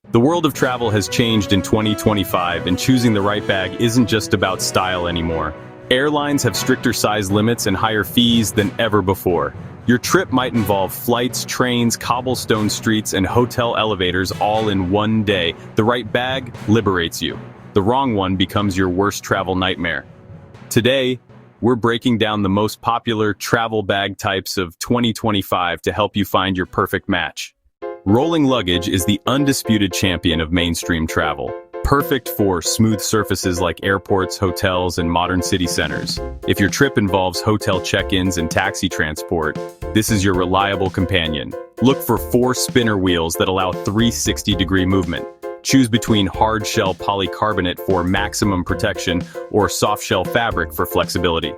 The world of travel has changed in 2025, and choosing the right bag isn't just about style anymore. Airlines have stricter size limits and higher fees than ever before. Your trip might involve flights, trains, cobblestone streets, and hotel elevators all in one day. The right bag liberates you. The wrong one becomes your worst travel nightmare. Today, we're breaking down the most popular travel bag types of 2025 to help you find your perfect match. Rolling luggage is the undisputed champion of mainstream travel, perfect for smooth surfaces like airports, hotels, and modern city centers. If your trip involves hotel check-ins and taxi transport, this is your reliable companion. Look for 4 spinner wheels that allow 360-degree movement. Choose between hard-shell polycarbonate for maximum protection or soft-shell fabric for flexibility.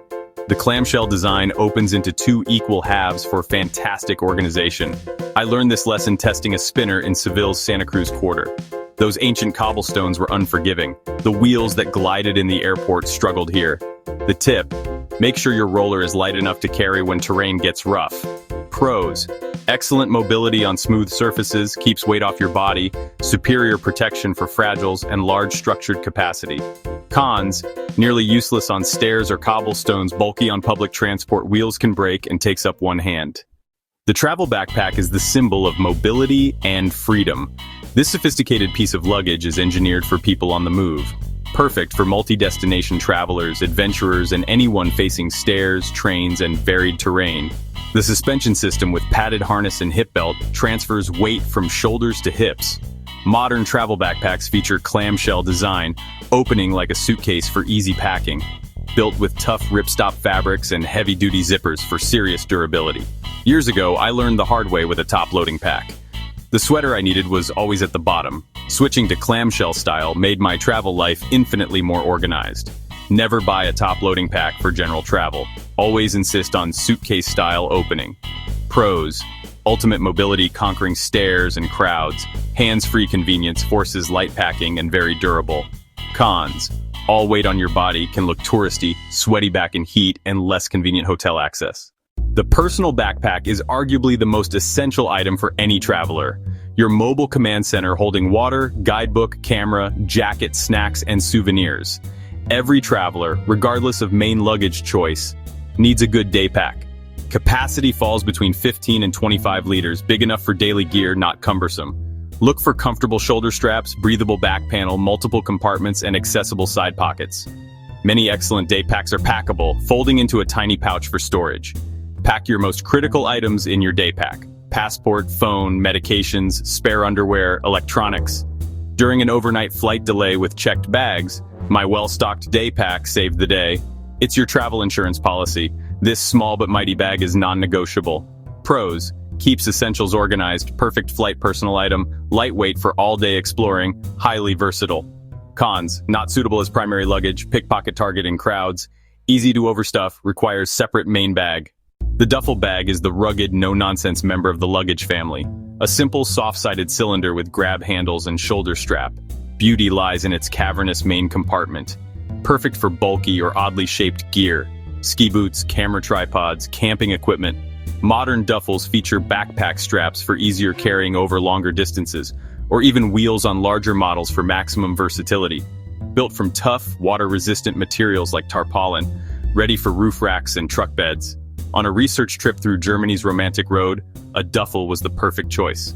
The clamshell design opens into 2 equal halves for fantastic organization. I learned this lesson testing a spinner in Seville's Santa Cruz Quarter. Those ancient cobblestones were unforgiving. The wheels that glided in the airport struggled here. The tip: make sure your roller is light enough to carry when terrain gets rough. Pros: excellent mobility on smooth surfaces, keeps weight off your body, superior protection for fragiles, and large structured capacity. Cons: nearly useless on stairs or cobblestones, bulky on public transport, wheels can break, and takes up one hand. The travel backpack is the symbol of mobility and freedom. This sophisticated piece of luggage is engineered for people on the move. Perfect for multi-destination travelers, adventurers, and anyone facing stairs, trains, and varied terrain. The suspension system with padded harness and hip belt transfers weight from shoulders to hips. Modern travel backpacks feature clamshell design, opening like a suitcase for easy packing. Built with tough ripstop fabrics and heavy-duty zippers for serious durability. Years ago, I learned the hard way with a top-loading pack. The sweater I needed was always at the bottom. Switching to clamshell style made my travel life infinitely more organized. Never buy a top-loading pack for general travel. Always insist on suitcase-style opening. Pros: ultimate mobility conquering stairs and crowds. Hands-free convenience forces light packing and very durable. Cons: all weight on your body can look touristy, sweaty back in heat, and less convenient hotel access. The personal backpack is arguably the most essential item for any traveler. Your mobile command center holding water, guidebook, camera, jacket, snacks, and souvenirs. Every traveler, regardless of main luggage choice, needs a good day pack. Capacity falls between 15 and 25 liters, big enough for daily gear, not cumbersome. Look for comfortable shoulder straps, breathable back panel, multiple compartments, and accessible side pockets. Many excellent day packs are packable, folding into a tiny pouch for storage. Pack your most critical items in your day pack: passport, phone, medications, spare underwear, electronics. During an overnight flight delay with checked bags, my well-stocked day pack saved the day. It's your travel insurance policy. This small but mighty bag is non-negotiable. Pros: keeps essentials organized, perfect flight personal item, lightweight for all-day exploring, highly versatile. Cons: not suitable as primary luggage, pickpocket target in crowds, easy to overstuff, requires separate main bag. The duffel bag is the rugged, no-nonsense member of the luggage family. A simple, soft-sided cylinder with grab handles and shoulder strap. Beauty lies in its cavernous main compartment. Perfect for bulky or oddly shaped gear. Ski boots, camera tripods, camping equipment. Modern duffels feature backpack straps for easier carrying over longer distances, or even wheels on larger models for maximum versatility. Built from tough, water-resistant materials like tarpaulin, ready for roof racks and truck beds. On a research trip through Germany's romantic road, a duffel was the perfect choice.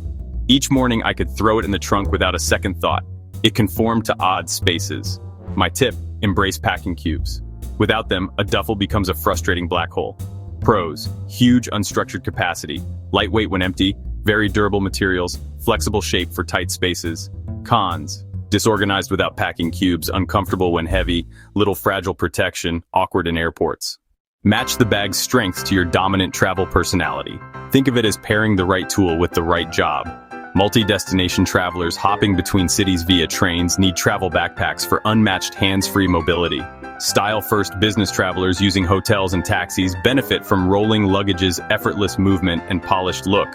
Each morning I could throw it in the trunk without a second thought. It conformed to odd spaces. My tip: embrace packing cubes. Without them, a duffel becomes a frustrating black hole. Pros: huge unstructured capacity, lightweight when empty, very durable materials, flexible shape for tight spaces. Cons: disorganized without packing cubes, uncomfortable when heavy, little fragile protection, awkward in airports. Match the bag's strengths to your dominant travel personality. Think of it as pairing the right tool with the right job. Multi-destination travelers hopping between cities via trains need travel backpacks for unmatched hands-free mobility. Style-first business travelers using hotels and taxis benefit from rolling luggage's effortless movement and polished look.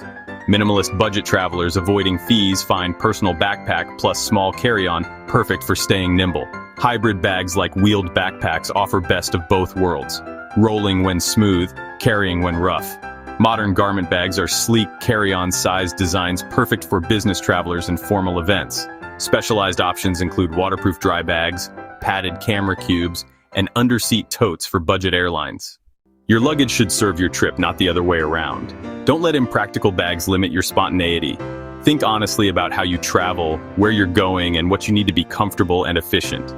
Minimalist budget travelers avoiding fees find personal backpack plus small carry-on perfect for staying nimble. Hybrid bags like wheeled backpacks offer best of both worlds. Rolling when smooth, carrying when rough. Modern garment bags are sleek, carry-on size designs perfect for business travelers and formal events. Specialized options include waterproof dry bags, padded camera cubes, and underseat totes for budget airlines. Your luggage should serve your trip, not the other way around. Don't let impractical bags limit your spontaneity. Think honestly about how you travel, where you're going, and what you need to be comfortable and efficient.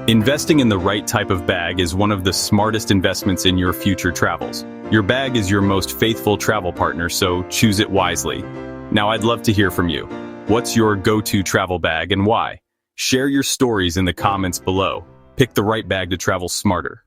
Investing in the right type of bag is one of the smartest investments in your future travels. Your bag is your most faithful travel partner, so choose it wisely. Now, I'd love to hear from you. What's your go-to travel bag and why? Share your stories in the comments below. Pick the right bag to travel smarter.